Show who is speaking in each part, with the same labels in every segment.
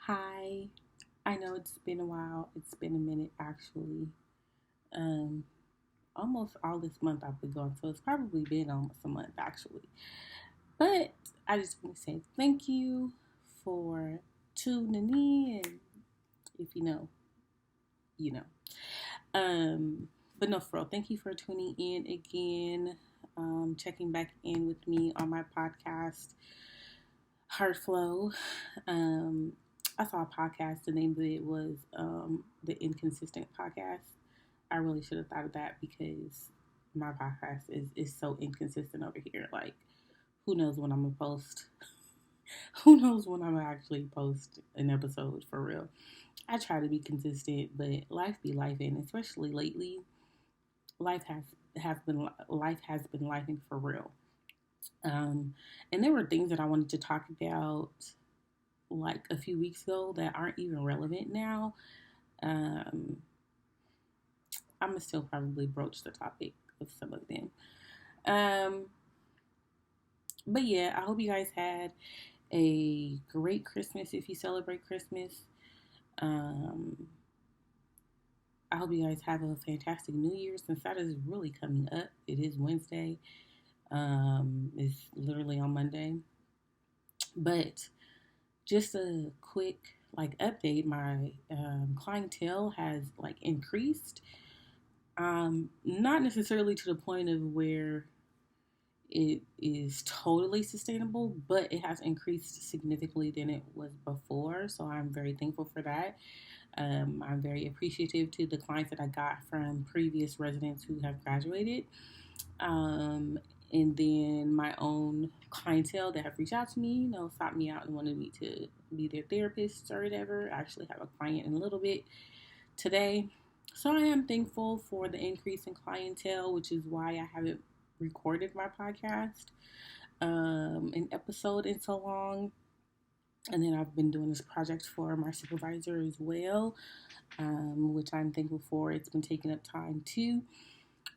Speaker 1: Hi. I know it's been a while. It's been a minute actually. Um, Almost all this month I've been gone, so it's probably been almost a month actually. But I just want to say thank you for tuning in. If you know, you know. Um, but no, for real, thank you for tuning in again. Checking back in with me on my podcast, Heart Flow. Um, I saw a podcast. The name of it was the Inconsistent Podcast. I really should have thought of that because my podcast is so inconsistent over here. Like, who knows when I'm gonna post? Who knows when I'm gonna actually post an episode for real? I try to be consistent, but life be life, and especially lately, life has been lifing for real. Um, and there were things that I wanted to talk about like a few weeks ago that aren't even relevant now. Um, I'm gonna still probably broach the topic of some of them. Um, but yeah, I hope you guys had a great Christmas if you celebrate Christmas. Um, I hope you guys have a fantastic New Year since that is really coming up. It is Wednesday. It's literally on Monday. But just a quick like update, my clientele has like increased. Not necessarily to the point of where it is totally sustainable, but it has increased significantly than it was before. So I'm very thankful for that. I'm very appreciative to the clients that I got from previous residents who have graduated. Um, and then my own clientele that have reached out to me, sought me out and wanted me to be their therapist or whatever. I actually have a client in a little bit today. So I am thankful for the increase in clientele, which is why I haven't recorded my podcast an episode in so long. And then I've been doing this project for my supervisor as well, which I'm thankful for. It's been taking up time too.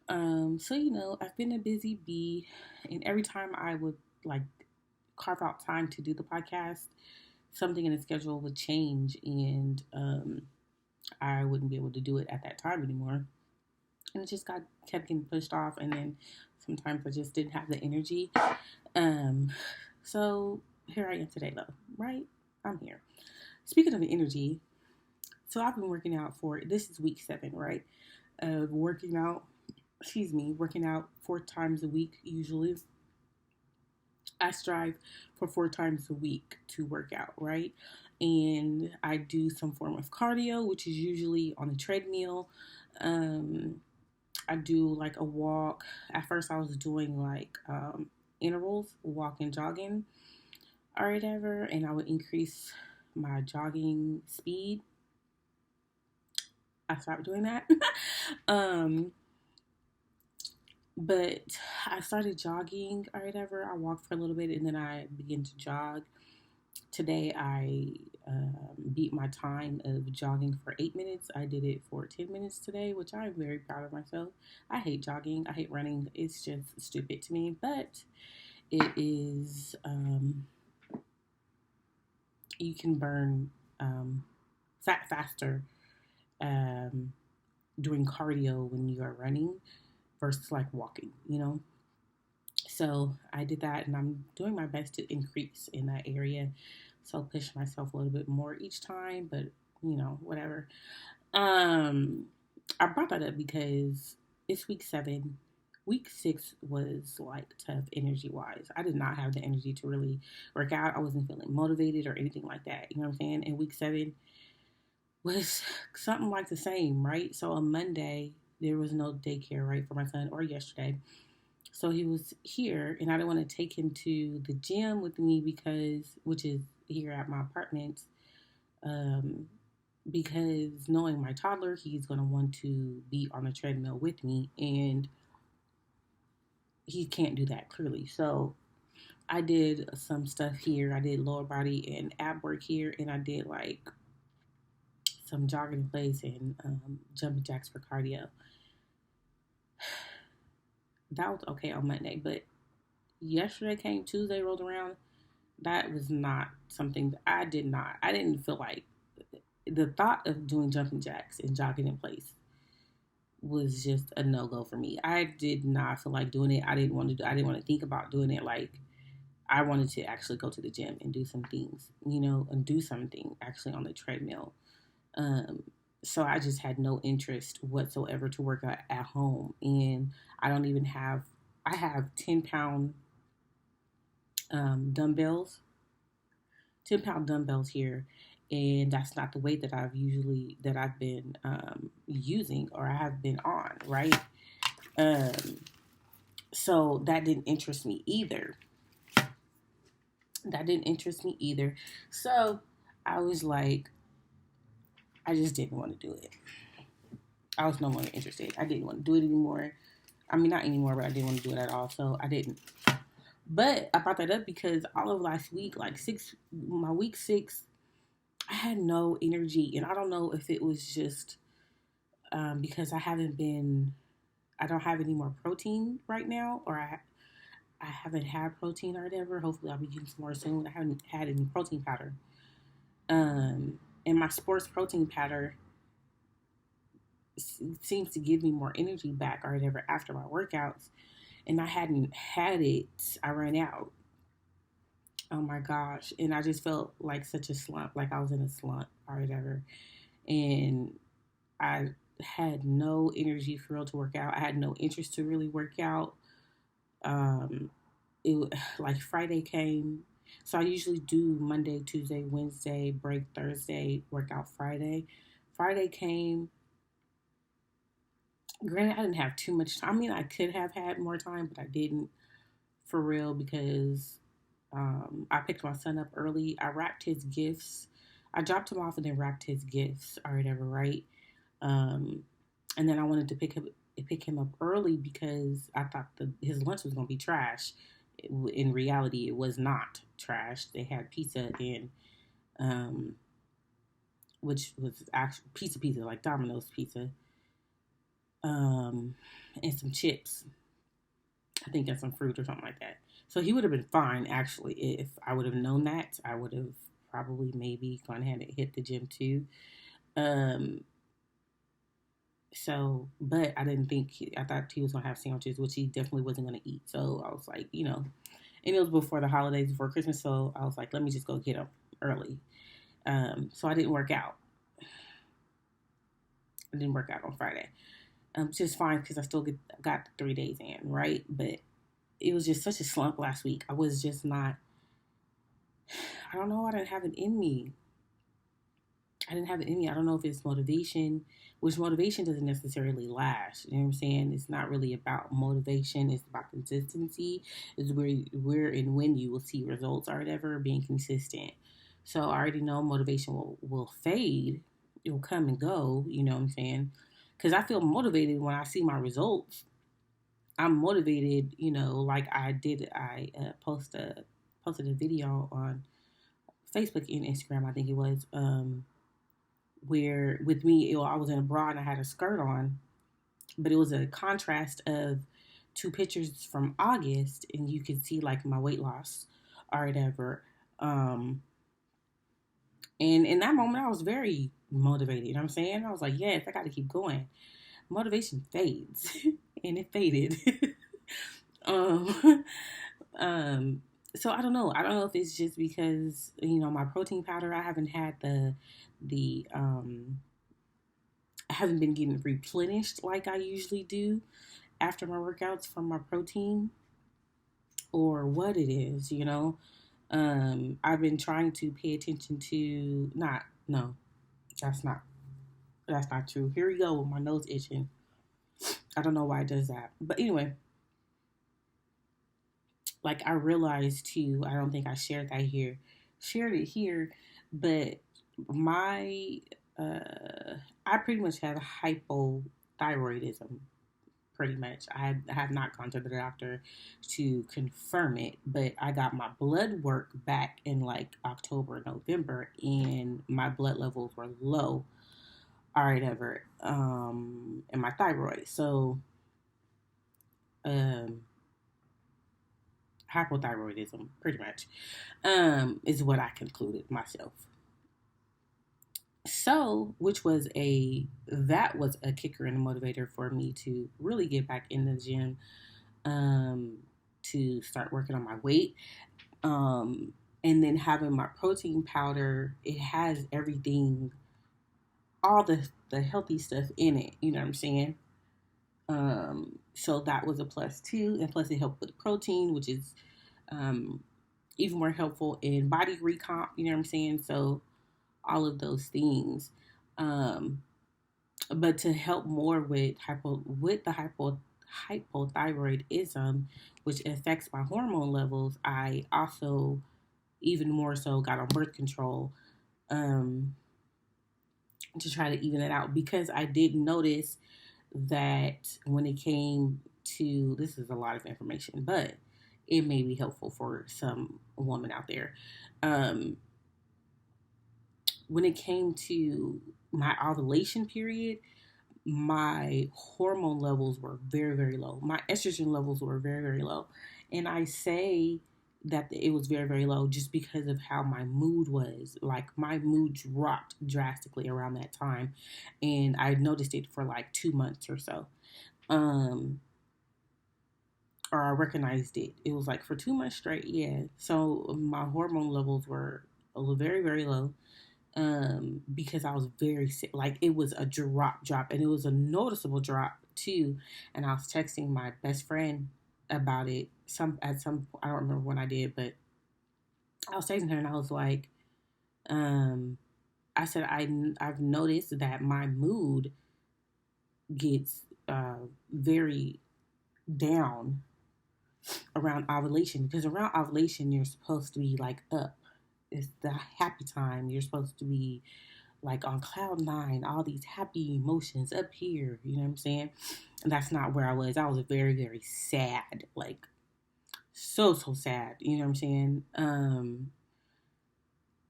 Speaker 1: So I've been a busy bee, and every time I would like carve out time to do the podcast, something in the schedule would change, and I wouldn't be able to do it at that time anymore. And it just got kept getting pushed off, and then sometimes I just didn't have the energy. Um, so here I am today, though. Right, I'm here. Speaking of energy, so I've been working out for this is week 7, right? Of working out. Excuse me, working out 4 times a week usually. I strive for 4 times a week to work out, right? And I do some form of cardio, which is usually on the treadmill. Um, I do like a walk. At first, I was doing like intervals, walking, jogging, or whatever, and I would increase my jogging speed. I stopped doing that. um, but I started jogging or whatever. I walked for a little bit and then I began to jog. Today I beat my time of jogging for 8 minutes. I did it for 10 minutes today, which I'm very proud of myself. I hate jogging. I hate running. It's just stupid to me, but it is, you can burn fat faster um, doing cardio when you are running versus like walking. So I did that and I'm doing my best to increase in that area. So I'll push myself a little bit more each time, but whatever. Um, I brought that up because it's week 7. Week 6 was like tough energy wise. I did not have the energy to really work out. I wasn't feeling motivated or anything like that. You know what I'm saying? And week 7 was something like the same, right? So on Monday, there was no daycare, right, for my son, or yesterday. So he was here, and I didn't want to take him to the gym with me which is here at my apartment, um, because knowing my toddler, he's going to want to be on the treadmill with me, and he can't do that clearly. So I did some stuff here. I did lower body and ab work here, and I did like some jogging in place and jumping jacks for cardio. That was okay on Monday, but yesterday came Tuesday rolled around. That was not something that I didn't feel like the thought of doing jumping jacks and jogging in place was just a no go for me. I did not feel like doing it. I didn't want to think about doing it. Like, I wanted to actually go to the gym and do some things, and do something actually on the treadmill. Um, so I just had no interest whatsoever to work out at home. And I don't even have, I have 10-pound dumbbells, 10-pound dumbbells here. And that's not the weight that I've been using or I have been on, right? Um, so that didn't interest me either. That didn't interest me either. So I was like, I just didn't want to do it. I was no longer interested. I didn't want to do it anymore. I mean, not anymore, but I didn't want to do it at all. So I didn't. But I brought that up because all of last week, my week 6, I had no energy. And I don't know if it was just because I don't have any more protein right now, or I haven't had protein or whatever. Hopefully, I'll be getting some more soon. I haven't had any protein powder. And my sports protein powder seems to give me more energy back or whatever after my workouts. And I hadn't had it. I ran out. Oh my gosh. And I just felt like such a slump, like I was in a slump or whatever. And I had no energy for real to work out. I had no interest to really work out. Um, it like Friday came. So I usually do Monday, Tuesday, Wednesday, break Thursday, workout Friday. Friday came. Granted, I didn't have too much time. I mean, I could have had more time, but I didn't for real because I picked my son up early. I wrapped his gifts. I dropped him off and then wrapped his gifts or whatever, right? Um, and then I wanted to pick him up early because I thought his lunch was going to be trash. In reality, it was not trash. They had pizza and um, which was actual pizza like Domino's pizza, um, and some chips. I think and some fruit or something like that. So he would have been fine actually if I would have known that. I would have probably maybe gone ahead and hit the gym too. Um, but I didn't think I thought he was gonna have sandwiches, which he definitely wasn't gonna eat. So I was like, and it was before the holidays, before Christmas. So I was like, let me just go get him early. So I didn't work out. I didn't work out on Friday. Which is fine because I still got 3 days in, right? But it was just such a slump last week. I was just not. I don't know. I didn't have it in me. I didn't have it in me. I don't know if it's motivation, which motivation doesn't necessarily last. You know what I'm saying? It's not really about motivation. It's about consistency. It's where and when you will see results or whatever, being consistent. So I already know motivation will fade. It will come and go. You know what I'm saying? Because I feel motivated when I see my results. I'm motivated, like I did. I posted a video on Facebook and Instagram, I think it was, where with me, I was in a bra and I had a skirt on, but it was a contrast of 2 pictures from August, and you could see like my weight loss or whatever. And in that moment, I was very motivated. You know what I'm saying? I was like, yes, I got to keep going. Motivation fades, and it faded. um, so I don't know. I don't know if it's just because my protein powder. I haven't had the I haven't been getting replenished like I usually do after my workouts from my protein, or what it is. I've been trying to pay attention to not no, that's not true. Here we go with my nose itching. I don't know why it does that, but anyway, like I realized too. I don't think I shared it here, but my I pretty much have hypothyroidism. Pretty much, I have not gone to the doctor to confirm it, but I got my blood work back in like October, November, and my blood levels were low, or whatever, in my thyroid. So, um, hypothyroidism, pretty much, is what I concluded myself. So, that was a kicker and a motivator for me to really get back in the gym, um, to start working on my weight. Um, and then having my protein powder, it has everything, all the healthy stuff in it. You know what I'm saying? So that was a plus too, and plus it helped with protein, which is um, even more helpful in body recomp. You know what I'm saying? So all of those things. Um, but to help more with hypothyroidism, which affects my hormone levels, I also even more so got on birth control, um, to try to even it out, because I did notice that when it came to, this is a lot of information, but it may be helpful for some woman out there. Um, when it came to my ovulation period, my hormone levels were very, very low. My estrogen levels were very, very low. And I say that it was very, very low just because of how my mood was. Like, my mood dropped drastically around that time. And I noticed it for like 2 months or so. Um, or I recognized it. It was like for 2 months straight, yeah. So my hormone levels were very, very low, because I was very sick. Like, it was a drop, and it was a noticeable drop too. And I was texting my best friend about it. I don't remember when I did, but I was texting her and I was like, um, I said I've noticed that my mood gets very down around ovulation, because around ovulation you're supposed to be like up. It's the happy time. You're supposed to be like on cloud nine, all these happy emotions up here, you know what I'm saying? And that's not where I was. I was very, very sad, like so sad, you know what I'm saying?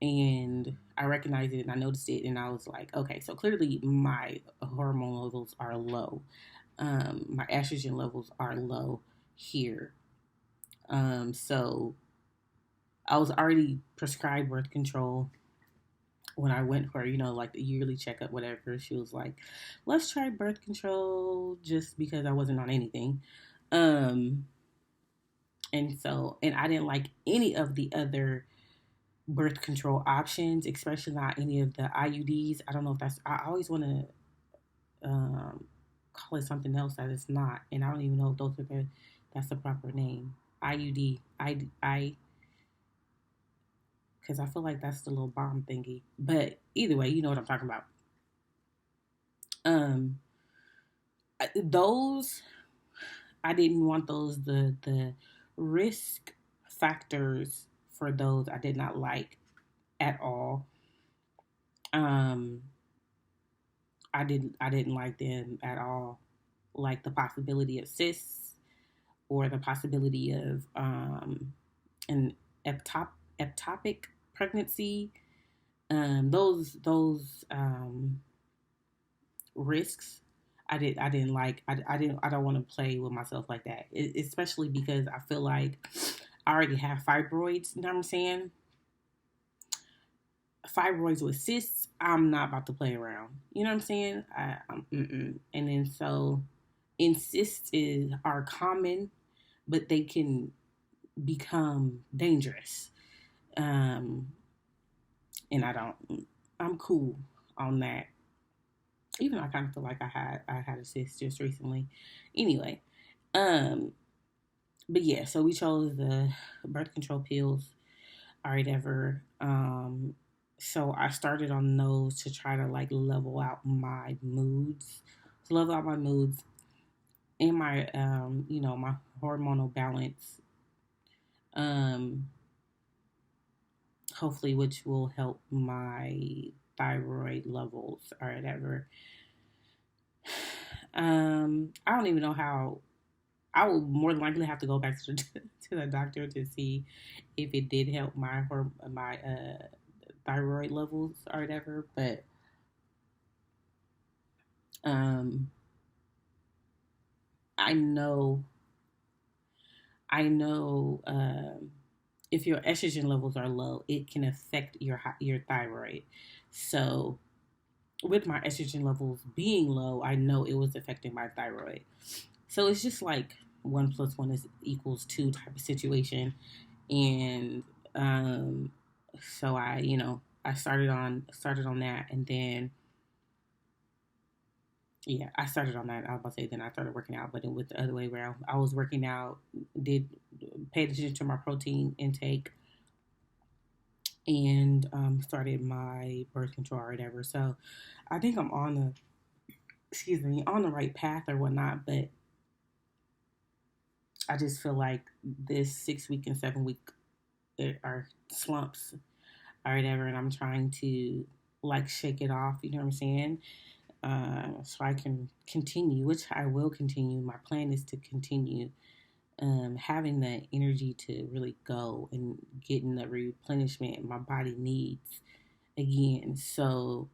Speaker 1: And I recognized it and I noticed it, and I was like, okay, so clearly my hormone levels are low. My estrogen levels are low here. So I was already prescribed birth control when I went for, like the yearly checkup, whatever. She was like, let's try birth control, just because I wasn't on anything. Um, and I didn't like any of the other birth control options, especially not any of the IUDs. I don't know if I always want to call it something else that it's not. And I don't even know if that's the proper name. IUD. Because I feel like that's the little bomb thingy. But either way, you know what I'm talking about. Um, those, I didn't want those. The risk factors for those I did not like at all. Um, I didn't like them at all. Like the possibility of cysts, or the possibility of an ectopic pregnancy. Those risks, I didn't like. I don't want to play with myself like that, especially because I feel like I already have fibroids. You know what I'm saying? Fibroids with cysts, I'm not about to play around. You know what I'm saying? And then so, and cysts are common, but they can become dangerous. Um, and I'm cool on that. Even though I kind of feel like I had a cyst just recently. Anyway, um, but yeah, so we chose the birth control pills or whatever. So I started on those to try to like level out my moods, and my my hormonal balance. Um, Hopefully, which will help my thyroid levels or whatever. I don't even know how. I will more than likely have to go back to to the doctor to see if it did help my thyroid levels or whatever. But um, I know I know if your estrogen levels are low, it can affect your thyroid. So with my estrogen levels being low, I know it was affecting my thyroid. So it's just like one plus one is equals two type of situation. And um, so I started on that, and then yeah, I started on that. I was about to say then I started working out, but it was the other way around. I was working out, did paid attention to my protein intake, and started my birth control or whatever. So I think I'm on the on the right path or whatnot. But I just feel like this 6 week and 7 week are slumps or whatever, and I'm trying to like shake it off. You know what I'm saying? So I can continue, which I will continue. My plan is to continue having the energy to really go and getting the replenishment my body needs again. So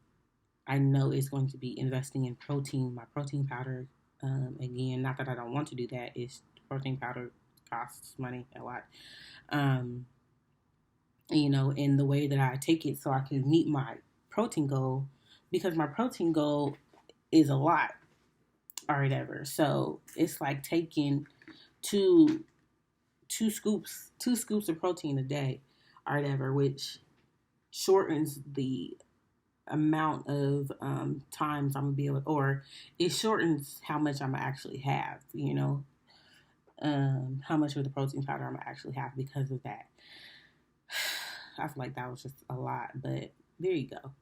Speaker 1: I know it's going to be investing in protein, my protein powder. Again, not that I don't want to do that. It's protein powder costs money a lot. Um, in the way that I take it so I can meet my protein goal, because my protein goal is a lot or whatever. So it's like taking two two scoops of protein a day or whatever, which shortens the amount of times I'm gonna be able, or it shortens how much I'm gonna actually have. How much of the protein powder I'm gonna actually have because of that. I feel like that was just a lot, but there you go.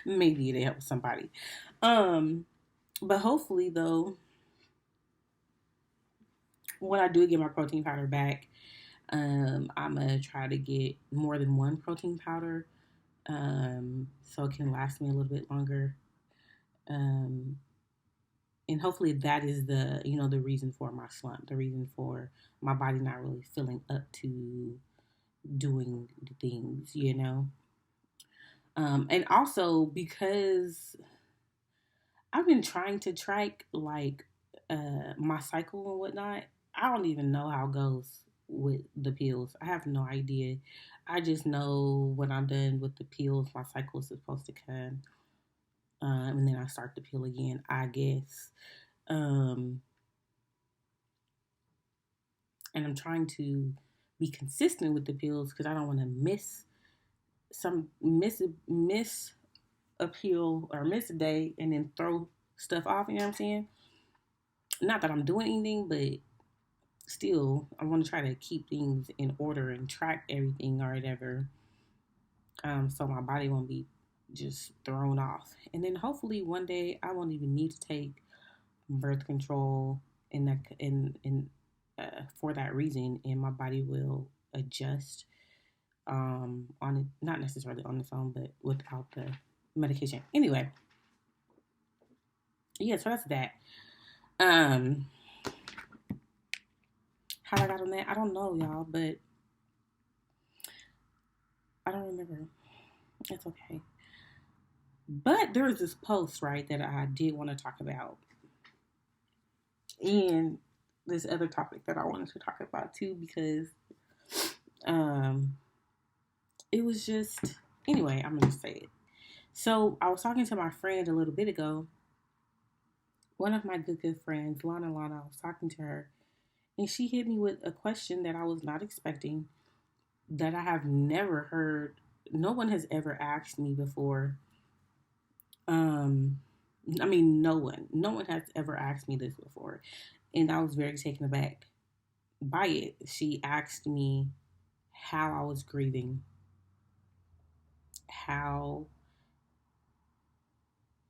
Speaker 1: Maybe it'll help somebody. Um, but hopefully though, when I do get my protein powder back, I'm gonna try to get more than one protein powder, so it can last me a little bit longer. Um, and hopefully that is the reason for my slump, the reason for my body not really feeling up to doing the things. And also because I've been trying to track like my cycle and whatnot. I don't even know how it goes with the pills. I have no idea. I just know when I'm done with the pills, my cycle is supposed to come, and then I start the pill again, I guess. Um, and I'm trying to be consistent with the pills because I don't want to miss a pill or miss a day and then throw stuff off. You know what I'm saying? Not that I'm doing anything, but still, I want to try to keep things in order and track everything or whatever, so my body won't be just thrown off. And then hopefully one day I won't even need to take birth control for that reason, and my body will adjust on it, not necessarily on its own, but without the medication. Anyway, yeah, so that's that. Um, how I got on that, I don't know, y'all, but I don't remember. It's okay. But there was this post, right, that I did want to talk about. And this other topic that I wanted to talk about too, because um it was just, anyway, I'm gonna say it. So I was talking to my friend a little bit ago. One of my good friends, Lana, I was talking to her, and she hit me with a question that I was not expecting, that I have never heard. No one has ever asked me before. Um, I mean, no one has ever asked me this before, and I was very taken aback by it. She asked me how I was grieving, how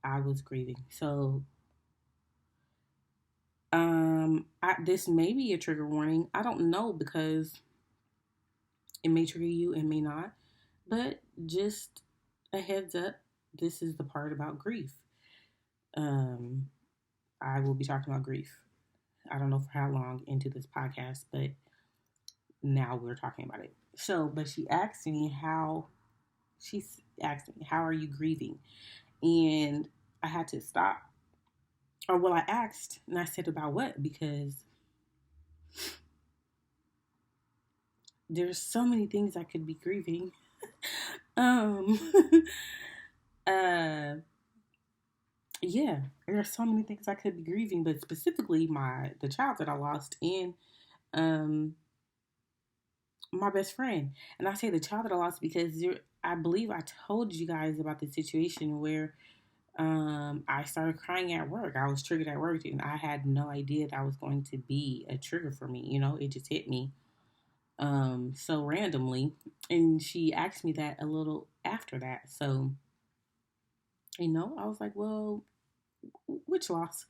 Speaker 1: I was grieving. So, this may be a trigger warning. I don't know, because it may trigger you, it may not. But just a heads up, this is the part about grief. Um, I will be talking about grief. I don't know for how long into this podcast, but now we're talking about it. So, but she asked me, how are you grieving? And I had to stop. Or well, I asked, and I said, about what? Because There's so many things I could be grieving. Um, uh, yeah, there are so many things I could be grieving, but specifically the child that I lost and um my best friend. And I say the child that I lost because I believe I told you guys about the situation where I started crying at work. I was triggered at work, and I had no idea that was going to be a trigger for me. It just hit me so randomly, and she asked me that a little after that. So I was like, well, which loss?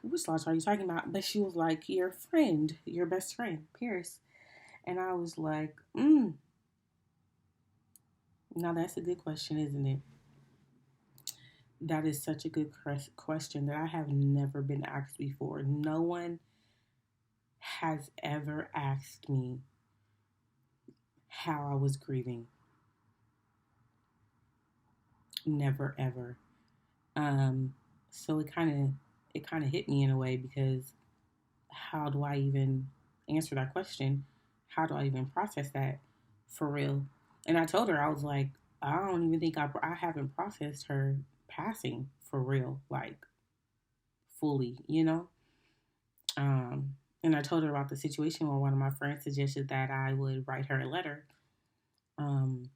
Speaker 1: Which loss are you talking about? But she was like, your friend, your best friend, Paris. And I was like, now that's a good question, isn't it? That is such a good question that I have never been asked before. No one has ever asked me how I was grieving. Never ever. Um, so it kind of hit me in a way because how do I even answer that question? How do I even process that for real? And I told her I was like, I don't even think I haven't processed her passing for real, like fully, you know. And I told her about the situation where one of my friends suggested that I would write her a letter. Um,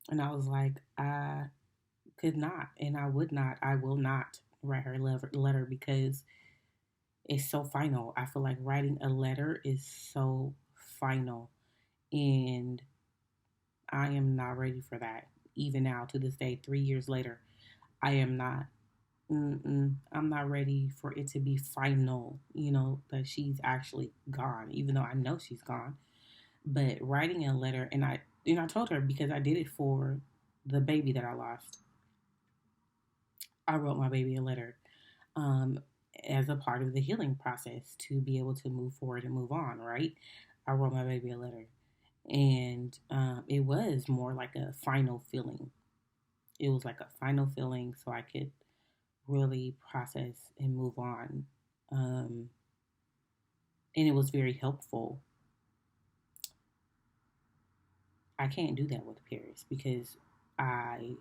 Speaker 1: and I was like, I could not, and I would not, I will not write her a letter because it's so final. I feel like writing a letter is so final, and I am not ready for that. Even now, to this day, 3 years later, I am not. I'm not ready for it to be final, that she's actually gone, even though I know she's gone. But writing a letter, and I told her because I did it for the baby that I lost. I wrote my baby a letter um, as a part of the healing process to be able to move forward and move on, right? I wrote my baby a letter. And it was more like a final feeling. It was like a final feeling so I could really process and move on. Um, and it was very helpful. I can't do that with Paris because I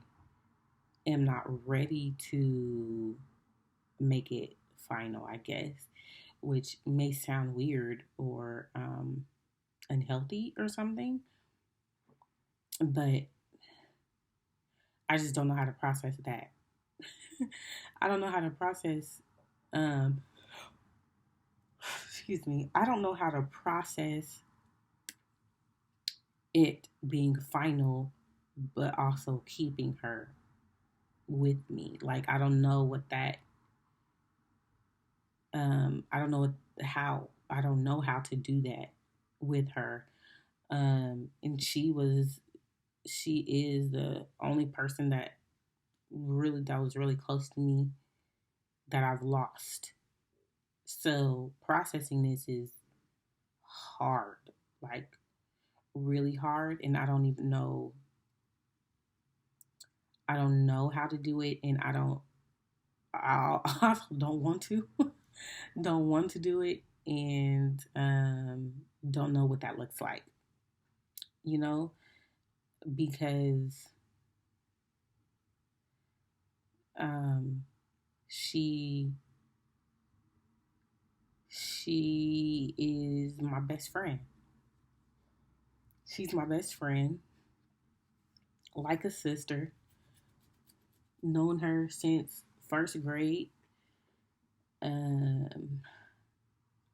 Speaker 1: am not ready to make it final, I guess, which may sound weird or unhealthy or something, but I just don't know how to process that. I don't know how to process, um, excuse me, I don't know how to process it being final, but also keeping her with me. Like, I don't know what that, I don't know I don't know how to do that with her. And she is the only person that was really close to me that I've lost. So processing this is hard, like really hard, and I don't know how to do it, and I also don't want to, don't want to do it, and don't know what that looks like, you know, because um, she she is my best friend. She's my best friend, like a sister. Known her since first grade. Um,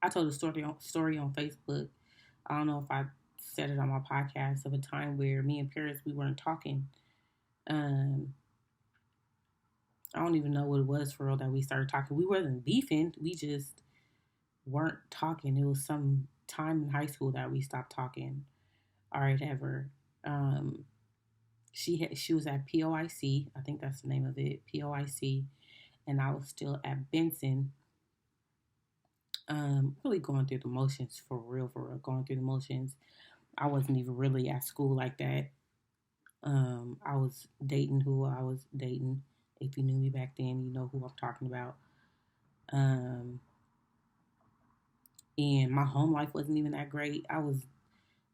Speaker 1: I told a story on Facebook. I don't know if I said it on my podcast of a time where me and Paris we weren't talking. Um, I don't even know what it was for real that we started talking. We wasn't beefing. We just weren't talking. It was some time in high school that we stopped talking. All right, ever. Um, she was at POIC. I think that's the name of it, POIC, and I was still at Benson. Really going through the motions for real, going through the motions. I wasn't even really at school like that. I was dating who I was dating. If you knew me back then, you know who I'm talking about. Um, and my home life wasn't even that great. I was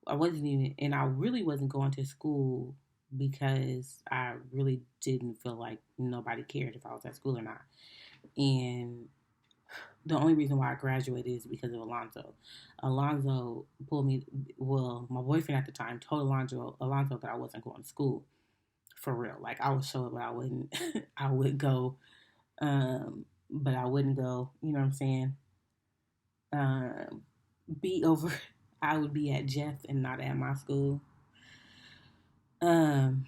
Speaker 1: I wasn't even, and I really wasn't going to school because I really didn't feel like nobody cared if I was at school or not. And the only reason why I graduated is because of Alonzo. Alonzo pulled me. Well, my boyfriend at the time told Alonzo that I wasn't going to school for real. Like I would show up, but I wouldn't. I would go, but I wouldn't go. You know what I'm saying? Um, be over. I would be at Jeff and not at my school. Um,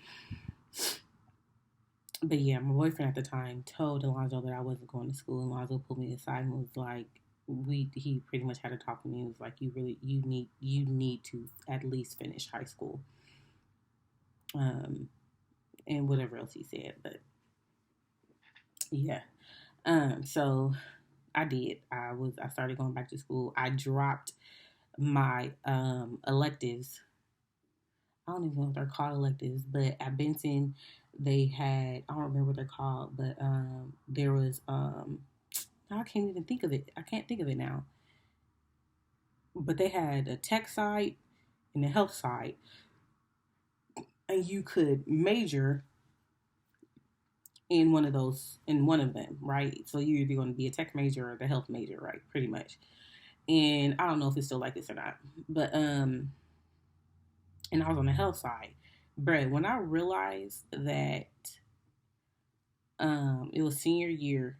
Speaker 1: but yeah, my boyfriend at the time told Alonzo that I wasn't going to school. And Alonzo pulled me aside and was like, he pretty much had to talk to me. He was like, you need to at least finish high school, um, and whatever else he said. But yeah, so I did. I started going back to school. I dropped my electives. I don't even know if they're called electives, but at Benson they had, I don't remember what they're called, but there was I can't even think of it. I can't think of it now. But they had a tech side and a health side, and you could major in one of them, right? So you're either going to be a tech major or the health major, right? Pretty much. And I don't know if it's still like this or not, but and I was on the health side. Bruh, when I realized that it was senior year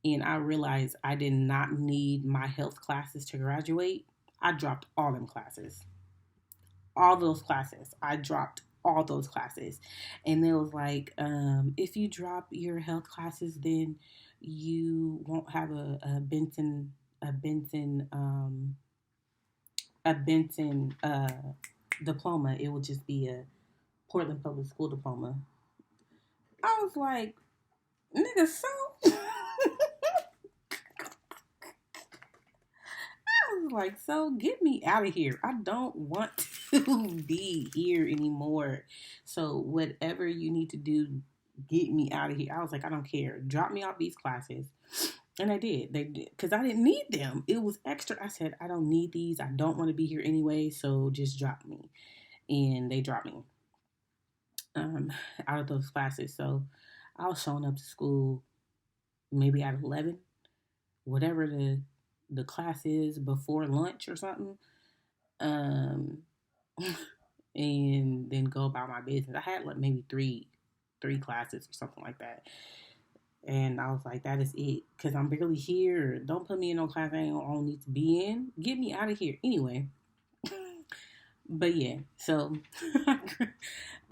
Speaker 1: and I realized I did not need my health classes to graduate, I dropped all them classes. All those classes. I dropped all those classes. And it was like, if you drop your health classes, then you won't have a Benson, a Benson diploma. It will just be a Portland Public School diploma. I was like, nigga, so I was like, so get me out of here. I don't want to be here anymore. So whatever you need to do, get me out of here. I was like, I don't care. Drop me off these classes. And I did. They did. Because I didn't need them. It was extra. I said, I don't need these. I don't want to be here anyway. So just drop me. And they dropped me um, out of those classes. So I was showing up to school maybe at 11, whatever the class is before lunch or something. Um, and then go about my business. I had like maybe three classes or something like that. And I was like, that is it. Because I'm barely here. Don't put me in no class I don't need to be in. Get me out of here. Anyway. But yeah, so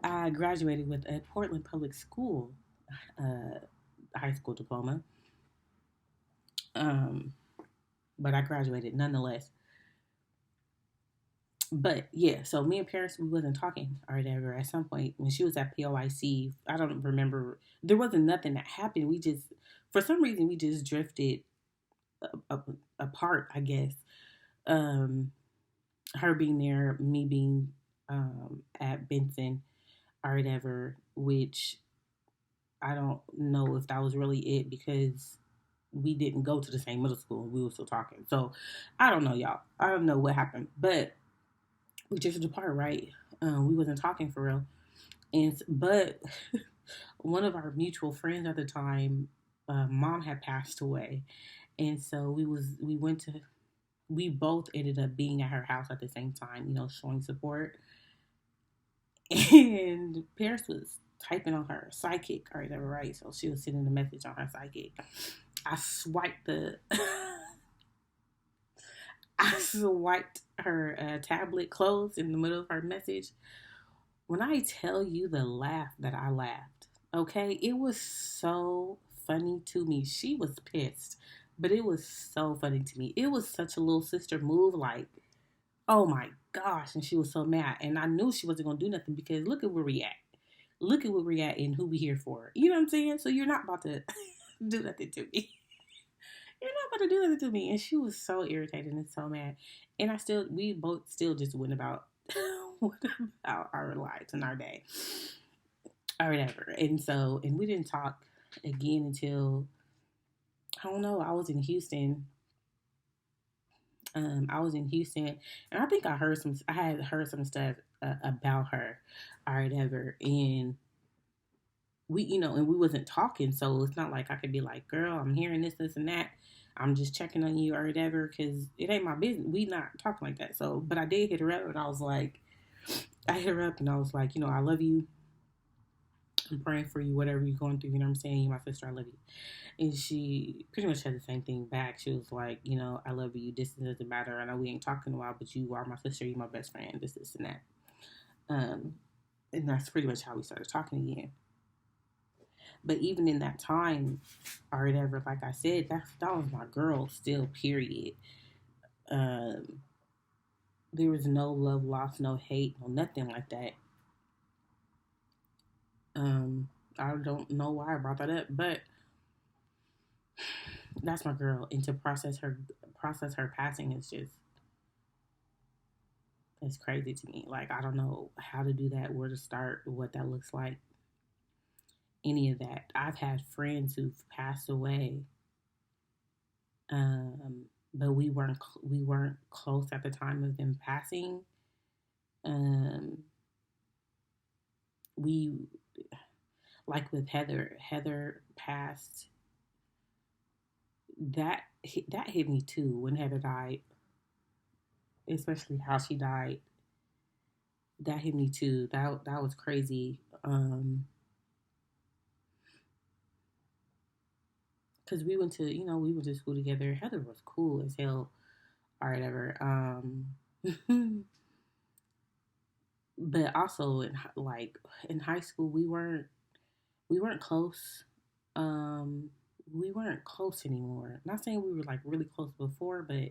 Speaker 1: I graduated with a Portland Public School high school diploma. Um, but I graduated nonetheless. But yeah, so me and Paris, we wasn't talking or whatever. At some point, when she was at POIC, I don't remember. There wasn't nothing that happened. We just, for some reason, we just drifted apart. I guess. Um, her being there, me being at Benson or whatever. Which I don't know if that was really it because we didn't go to the same middle school. We were still talking. So I don't know, y'all. I don't know what happened, but we drifted apart, right? We wasn't talking for real. But one of our mutual friends at the time, mom had passed away, and so we both ended up being at her house at the same time, showing support. And Paris was typing on her psychic or whatever, right? So she was sending a message on her psychic. I swiped the I swiped her tablet closed in the middle of her message. When I tell you the laugh that I laughed, okay, it was so funny to me. She was pissed, but it was so funny to me. It was such a little sister move, like, oh my gosh. And she was so mad. And I knew she wasn't going to do nothing because look at where we at. Look at where we at and who we here for. You know what I'm saying? So you're not about to do nothing to me. You're not about to do nothing to me. And she was so irritated and so mad. And we both still just went about, went about our lives and our day or whatever. And we didn't talk again until, I don't know, I was in Houston I was in Houston, and I think I had heard some stuff about her, or whatever, and and we wasn't talking, so it's not like I could be like, "Girl, I'm hearing this, and that." I'm just checking on you or whatever, because it ain't my business. We not talking like that. So, but I did hit her up, and I hit her up, and I was like, I love you. I'm praying for you, whatever you're going through. You know what I'm saying? You're my sister. I love you. And she pretty much said the same thing back. She was like, I love you. This doesn't matter. I know we ain't talking in a while, but you are my sister. You're my best friend. This, and that. Um, and that's pretty much how we started talking again. But even in that time, or whatever, like I said, that was my girl still. Period. Um, there was no love lost, no hate, no nothing like that. Um, I don't know why I brought that up, but that's my girl. And to process her passing is just it's crazy to me. Like I don't know how to do that, where to start, what that looks like, any of that. I've had friends who've passed away, but we weren't close at the time of them passing. Um, we like with Heather. Heather passed. That hit me too when Heather died, especially how she died. That hit me too. That was crazy. Because we went to school together. Heather was cool as hell or whatever. But also in high school we weren't close. Um, we weren't close anymore. Not saying we were like really close before, but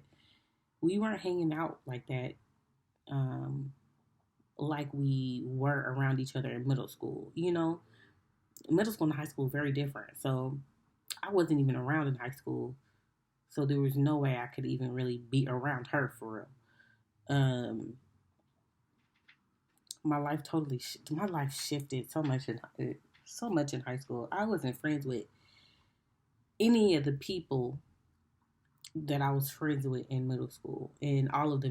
Speaker 1: we weren't hanging out like that. Um, like we were around each other in middle school. Middle school and high school very different. So I wasn't even around in high school, so there was no way I could even really be around her for real. My life shifted so much in high school. I wasn't friends with any of the people that I was friends with in middle school, and all of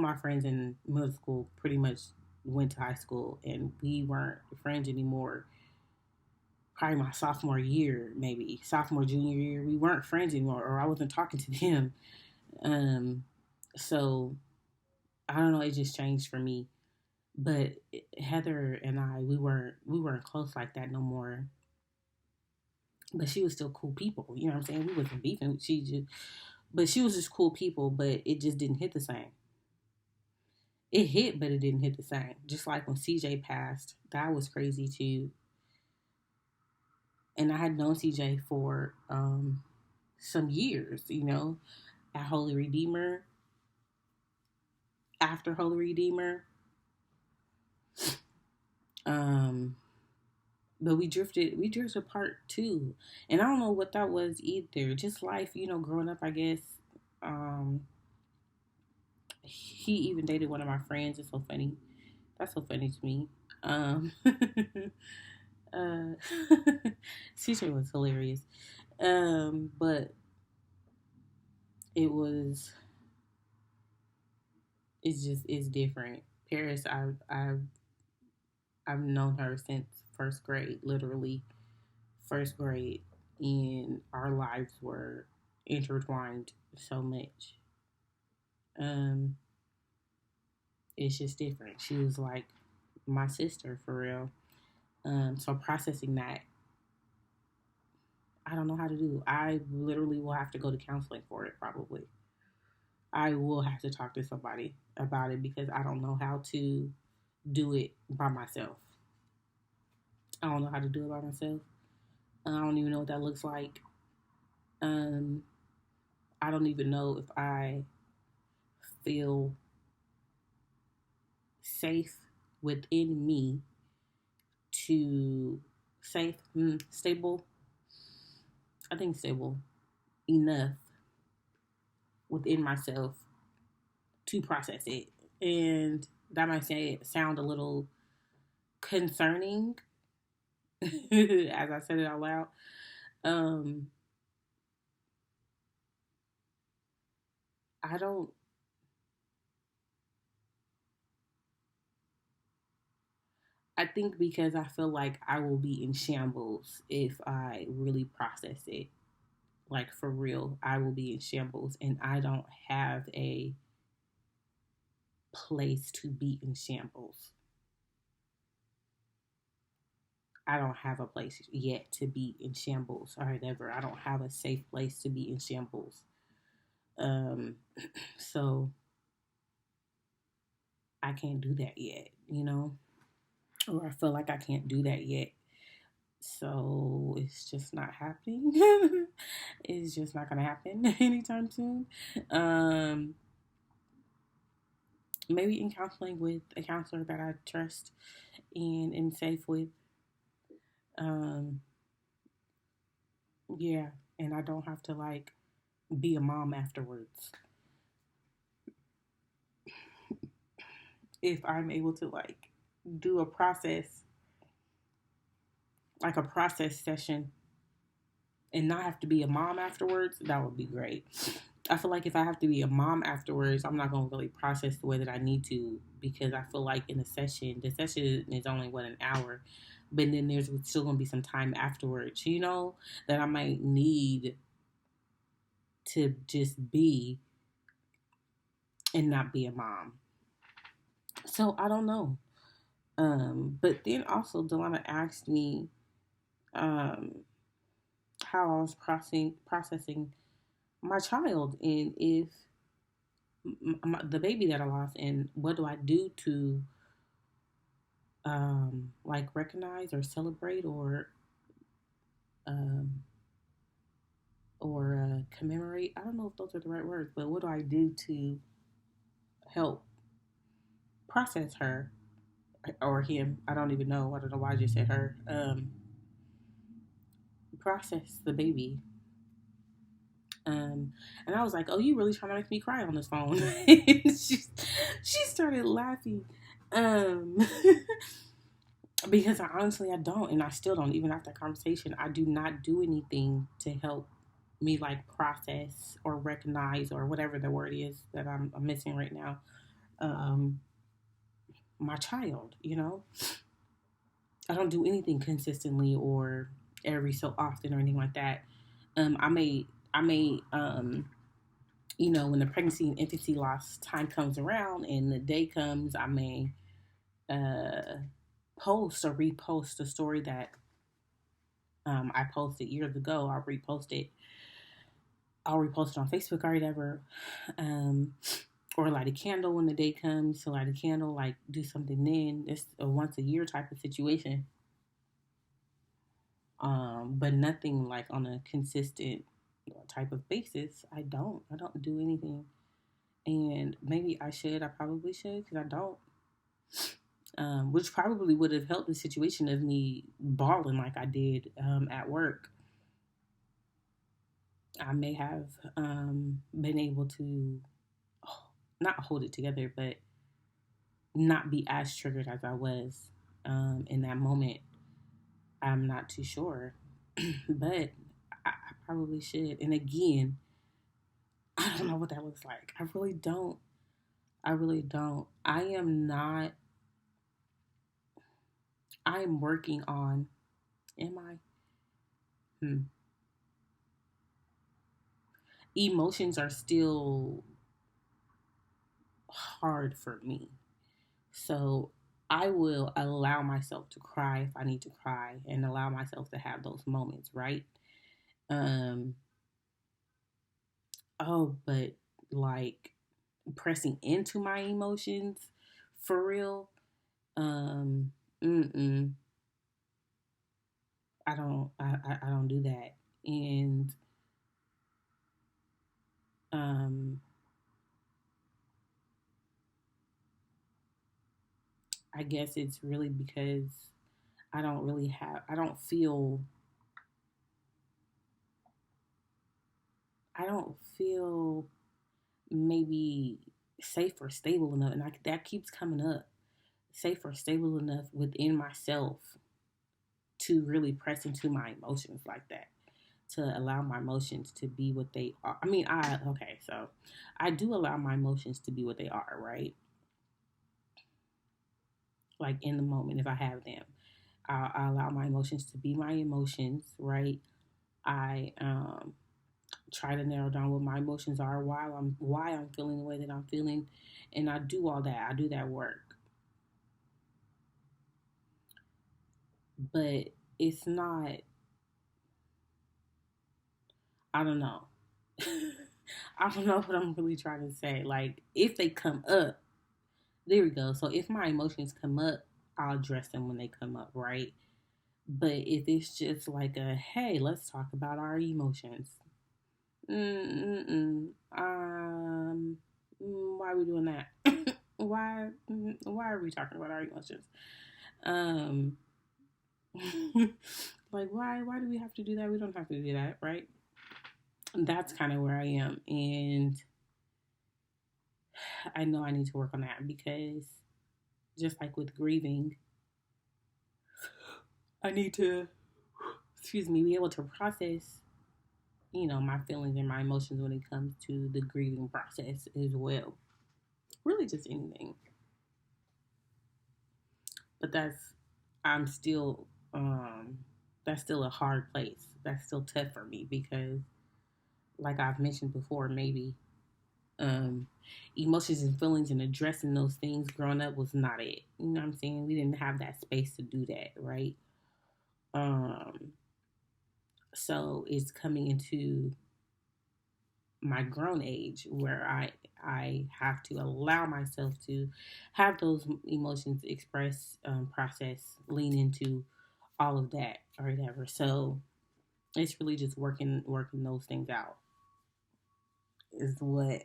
Speaker 1: my friends in middle school pretty much went to high school, and we weren't friends anymore. Probably my sophomore year, maybe sophomore junior year, we weren't friends anymore, or I wasn't talking to them. Um, so I don't know. It just changed for me. But Heather and I, we weren't close like that no more. But she was still cool people. You know what I'm saying? We wasn't beefing. But she was just cool people. But it just didn't hit the same. It hit, but it didn't hit the same. Just like when CJ passed, that was crazy too. And I had known CJ for some years. At Holy Redeemer, after Holy Redeemer. Um, but we drifted apart too, and I don't know what that was either. Just life, growing up, I guess. Um, he even dated one of my friends. It's so funny. That's so funny to me. Um, uh, CJ was hilarious. But it was it's different. Paris, I've known her since first grade, literally first grade, and our lives were intertwined so much. Um, it's just different. She was like my sister for real. So processing that, I don't know how to do. I literally will have to go to counseling for it. Probably, I will have to talk to somebody about it because I don't know how to do it by myself. I don't know how to do it by myself. I don't even know what that looks like. Um, I don't even know if I feel safe within me to stable. I think stable enough within myself to process it, and that might sound a little concerning as I said it out loud. Um, I don't, I think because I feel like I will be in shambles if I really process it. Like for real, I will be in shambles and I don't have a place to be in shambles. I don't have a place yet to be in shambles or whatever. I don't have a safe place to be in shambles. Um, so I can't do that yet, or I feel like I can't do that yet. So it's just not happening. It's just not going to happen anytime soon. Um, Maybe in counseling with a counselor that I trust and am safe with. Um, yeah, and I don't have to like be a mom afterwards. If I'm able to like do a process, like a process session, and not have to be a mom afterwards, that would be great. I feel like if I have to be a mom afterwards, I'm not gonna really process the way that I need to because I feel like in the session is only what, an hour, but then there's still gonna be some time afterwards, that I might need to just be and not be a mom. So I don't know. But then also Delana asked me um, how I was processing my child and if the baby that I lost and what do I do to like recognize or celebrate um, or commemorate. I don't know if those are the right words, but what do I do to help process her or him? I don't even know. I don't know why I just said her. Process the baby. And I was like, "Oh, you really trying to make me cry on this phone?" She started laughing. Um, because I don't, and I still don't. Even after that conversation, I do not do anything to help me like process or recognize or whatever the word is that I'm missing right now. Um, my child, I don't do anything consistently or every so often or anything like that. I may, when the pregnancy and infancy loss time comes around and the day comes, I may uh, post or repost a story that I posted years ago. I'll repost it on Facebook or whatever. Um, or light a candle when the day comes to light a candle, like do something then. It's a once a year type of situation. But nothing like on a consistent type of basis. I don't do anything. And maybe I should. I probably should because I don't. Which probably would have helped the situation of me bawling like I did at work. I may have been able to not hold it together, but not be as triggered as I was in that moment. I'm not too sure, but I probably should. And again, I don't know what that looks like. I really don't. I really don't. I am not. I am working on. Am I? Hmm. Emotions are still hard for me. So I will allow myself to cry if I need to cry and allow myself to have those moments, right? Um, but like pressing into my emotions for real, um, mm-mm, I don't do that. And um, I guess it's really because I don't feel, I don't feel maybe safe or stable enough. And that keeps coming up, safe or stable enough within myself to really press into my emotions like that. to allow my emotions to be what they are. I mean, okay, so I do allow my emotions to be what they are, right? Like in the moment, if I have them, I allow my emotions to be my emotions, right? I try to narrow down what my emotions are, why I'm feeling the way that I'm feeling, and I do all that. I do that work, but it's not. I don't know. I don't know what I'm really trying to say. Like if they come up, there we go. So if my emotions come up, I'll address them when they come up, right? But if it's just like a hey, let's talk about our emotions. Mm-mm. Why are we doing that? Why are we talking about our emotions? Um, like why do we have to do that? We don't have to do that, right? That's kind of where I am, and I know I need to work on that because just like with grieving, I need to, excuse me, be able to process, my feelings and my emotions when it comes to the grieving process as well. Really, just anything. But I'm still, that's still a hard place. That's still tough for me because, like I've mentioned before, maybe um, emotions and feelings and addressing those things growing up was not it. You know what I'm saying? We didn't have that space to do that, right? Um, so it's coming into my grown age where I have to allow myself to have those emotions express, process, lean into all of that or whatever. So it's really just working those things out is what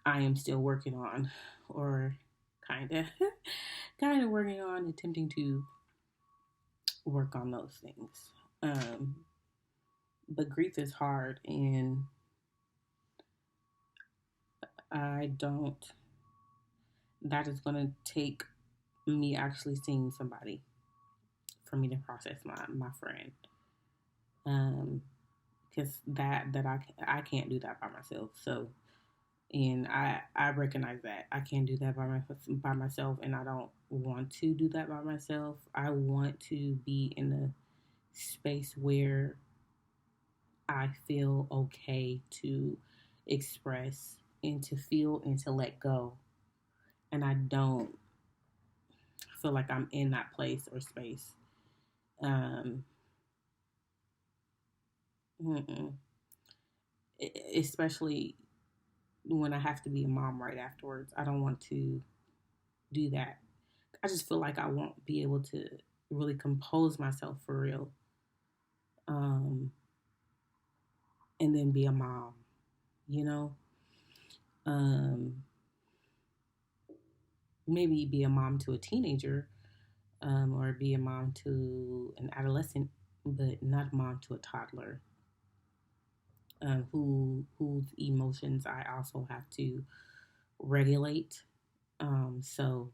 Speaker 1: I am still working on, or kind of kind of working on, attempting to work on those things. Um, but grief is hard, and I don't. That is going to take me actually seeing somebody for me to process my friend. Um, because that I can't do that by myself. So, and I recognize that I can't do that by myself, and I don't want to do that by myself. I want to be in a space where I feel okay to express and to feel and to let go, and I don't feel like I'm in that place or space. Um, especially when I have to be a mom right afterwards. I don't want to do that. I just feel like I won't be able to really compose myself for real, um, and then be a mom, you know? Um, maybe be a mom to a teenager, or be a mom to an adolescent, but not a mom to a toddler, whose emotions I also have to regulate. So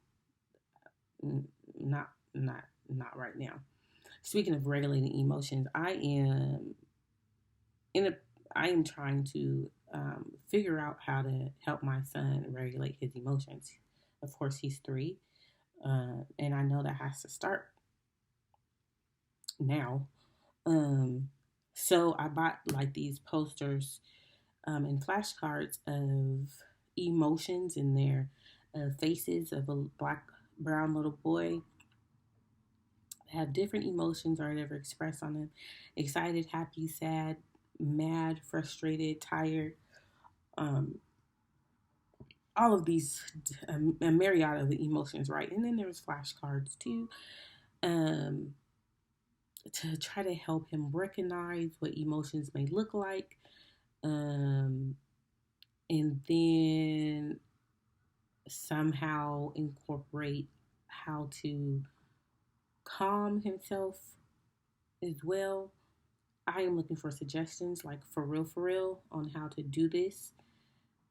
Speaker 1: not not right now. Speaking of regulating emotions, in a I am trying to figure out how to help my son regulate his emotions. Of course, he's 3, and I know that has to start now. Um, so I bought like these posters, and flashcards of emotions in their faces of a black brown little boy, have different emotions or whatever expressed on them: excited, happy, sad, mad, frustrated, tired, um, all of these, a myriad of emotions, right? And then there's flashcards too, um, to try to help him recognize what emotions may look like, um, and then somehow incorporate how to calm himself as well. I am looking for suggestions, like for real, on how to do this.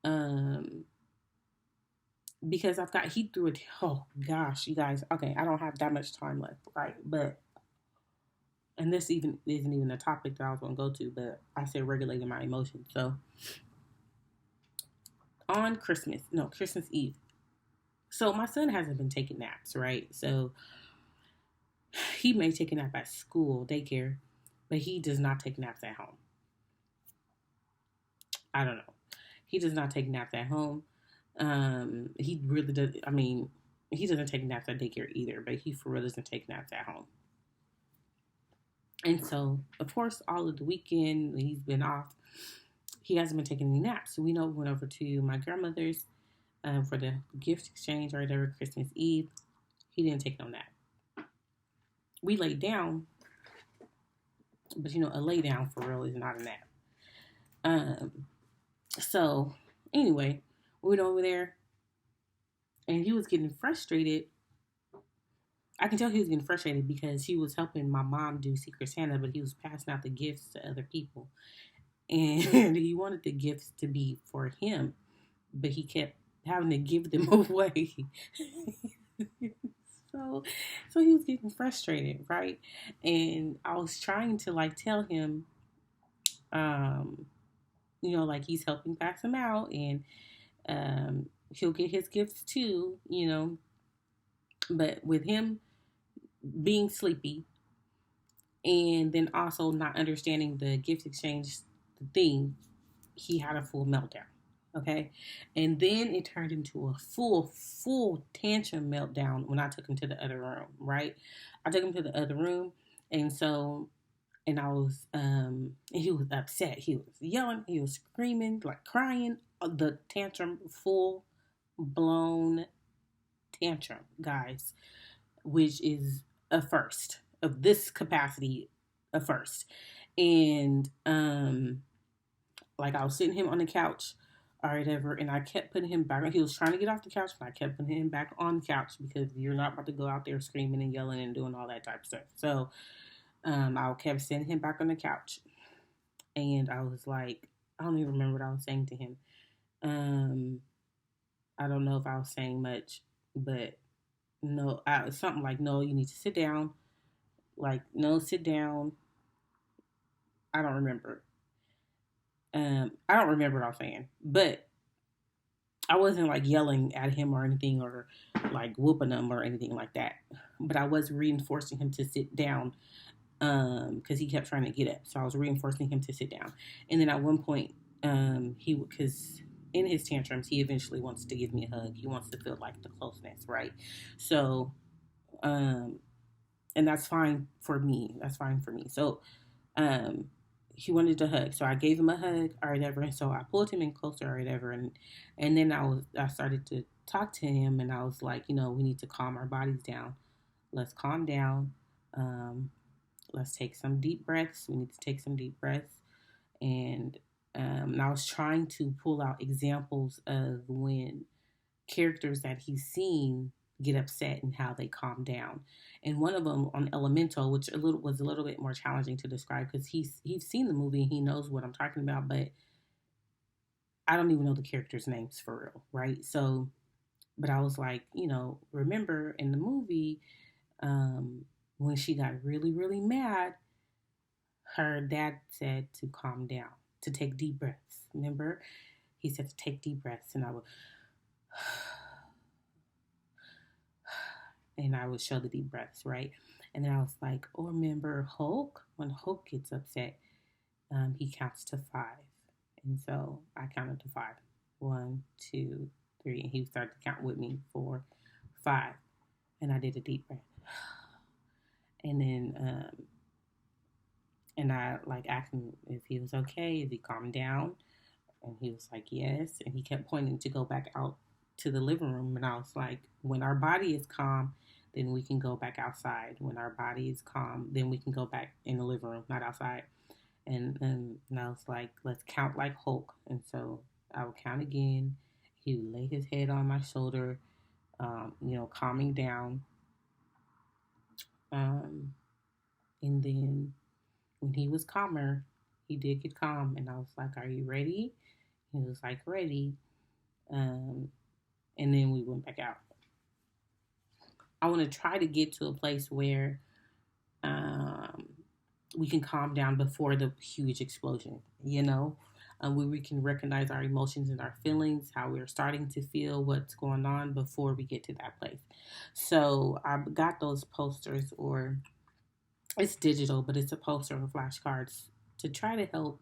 Speaker 1: Um, because he threw it. Oh gosh, you guys. Okay, I don't have that much time left, right? But and this even isn't even a topic that I was going to go to, but I said regulating my emotions. So on Christmas Eve. So my son hasn't been taking naps, right? So he may take a nap at school, daycare, but he does not take naps at home. I don't know. He does not take naps at home. He really does. I mean, he doesn't take naps at daycare either, but he for real doesn't take naps at home. And so, of course, all of the weekend he's been off. He hasn't been taking any naps. So we know we went over to my grandmother's for the gift exchange or whatever Christmas Eve. He didn't take no nap. We laid down, but a lay down for real is not a nap. Um, so anyway, we went over there and he was getting frustrated. I can tell he was getting frustrated because he was helping my mom do Secret Santa, but he was passing out the gifts to other people. And he wanted the gifts to be for him, but he kept having to give them away. so so he was getting frustrated, right? And I was trying to like tell him, um, like he's helping pass them out and he'll get his gifts too. But with him being sleepy and then also not understanding the gift exchange thing, he had a full meltdown. Okay. And then it turned into a full tantrum meltdown when I took him to the other room, right? I took him to the other room. And so, and I was, he was upset. He was yelling, he was screaming, like crying. The tantrum, full blown tantrum, guys, which is a first of this capacity, a first. And, like I was sitting him on the couch or whatever, and I kept putting him back. He was trying to get off the couch, and I kept putting him back on the couch because you're not about to go out there screaming and yelling and doing all that type of stuff. So I kept sending him back on the couch, and I was like, I don't even remember what I was saying to him. I don't know if I was saying much, but no, something like, no, you need to sit down. Like, no, sit down. I don't remember. I don't remember what I was saying, but I wasn't like yelling at him or anything or like whooping him or anything like that. But I was reinforcing him to sit down because he kept trying to get up. So I was reinforcing him to sit down. And then at one point, because in his tantrums, he eventually wants to give me a hug. He wants to feel like the closeness, right? So, um, and that's fine for me. That's fine for me. So, um, he wanted to hug, so I gave him a hug or whatever. And so I pulled him in closer or whatever, and then I started to talk to him, and I was like, we need to calm our bodies down. Let's calm down. Um, let's take some deep breaths. We need to take some deep breaths, and I was trying to pull out examples of when characters that he's seen get upset and how they calm down. And one of them on Elemental, which was a little bit more challenging to describe because he's seen the movie and he knows what I'm talking about, but I don't even know the characters' names for real, right? So, but I was like, remember in the movie when she got really really mad, her dad said to calm down, to take deep breaths. Remember, he said to take deep breaths, and I would show the deep breaths, right? And then I was like, oh, remember Hulk? When Hulk gets upset, he counts to 5. And so I counted to 5. 1, 2, 3. And he started to count with me 4, 5. And I did a deep breath. And then, and I like asked him if he was okay, if he calmed down. And he was like, yes. And he kept pointing to go back out to the living room. And I was like, when our body is calm, then we can go back outside. When our body is calm, then we can go back in the living room, not outside. And I was like, let's count like Hulk. And so I would count again. He would lay his head on my shoulder, calming down. And then when he was calmer, he did get calm. And I was like, are you ready? He was like, ready. And then we went back out. I want to try to get to a place where we can calm down before the huge explosion, where we can recognize our emotions and our feelings, how we're starting to feel, what's going on before we get to that place. So I got those posters, or it's digital, but it's a poster of flashcards to try to help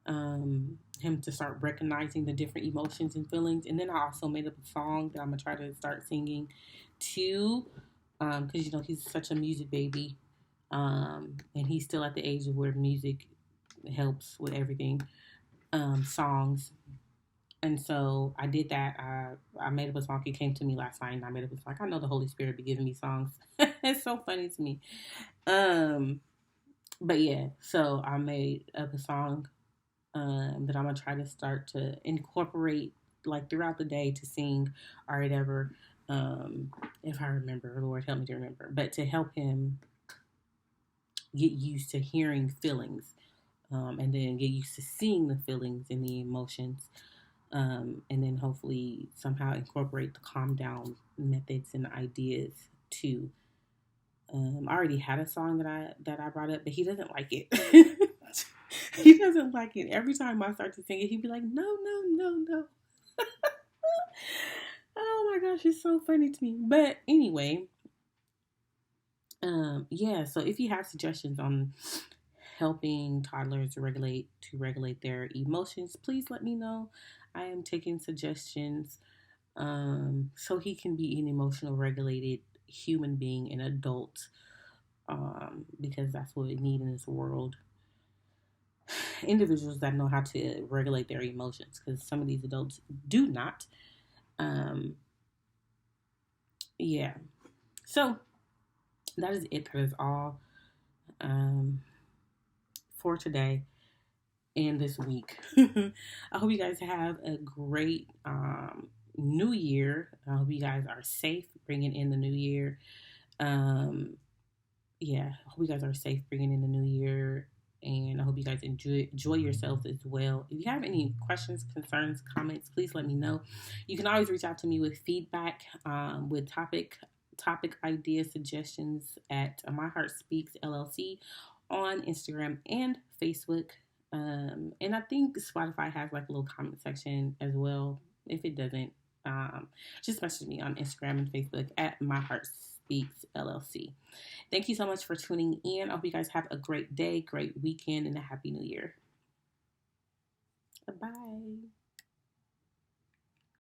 Speaker 1: him to start recognizing the different emotions and feelings. And then I also made up a song that I'm gonna try to start singing too, because he's such a music baby, and he's still at the age of where music helps with everything, songs. And so I did that. I made up a song. It came to me last night, and I made up a song. I know the Holy Spirit be giving me songs. It's so funny to me. Um, but yeah, so I made up a song that I'm gonna try to start to incorporate like throughout the day to sing or whatever. If I remember, Lord help me to remember, but to help him get used to hearing feelings, and then get used to seeing the feelings and the emotions, and then hopefully somehow incorporate the calm down methods and ideas too. I already had a song that I brought up, but he doesn't like it. He doesn't like it. Every time I start to sing it, he'd be like, "No, no, no, no." Oh my gosh, it's so funny to me. But anyway, yeah. So if you have suggestions on helping toddlers regulate their emotions, please let me know. I am taking suggestions, so he can be an emotional regulated human being, an adult, because that's what we need in this world. Individuals that know how to regulate their emotions, because some of these adults do not. Um, yeah. So that is it. That is all, um, for today and this week. I hope you guys have a great new year. I hope you guys are safe bringing in the new year. Um, yeah, I hope you guys are safe bringing in the new year. And I hope you guys enjoy yourselves as well. If you have any questions, concerns, comments, please let me know. You can always reach out to me with feedback, with topic ideas, suggestions at My Heart Speaks LLC on Instagram and Facebook. And I think Spotify has like a little comment section as well. If it doesn't, just message me on Instagram and Facebook at My Heart Speaks LLC. Thank you so much for tuning in. I hope you guys have a great day, great weekend, and a happy new year. Bye.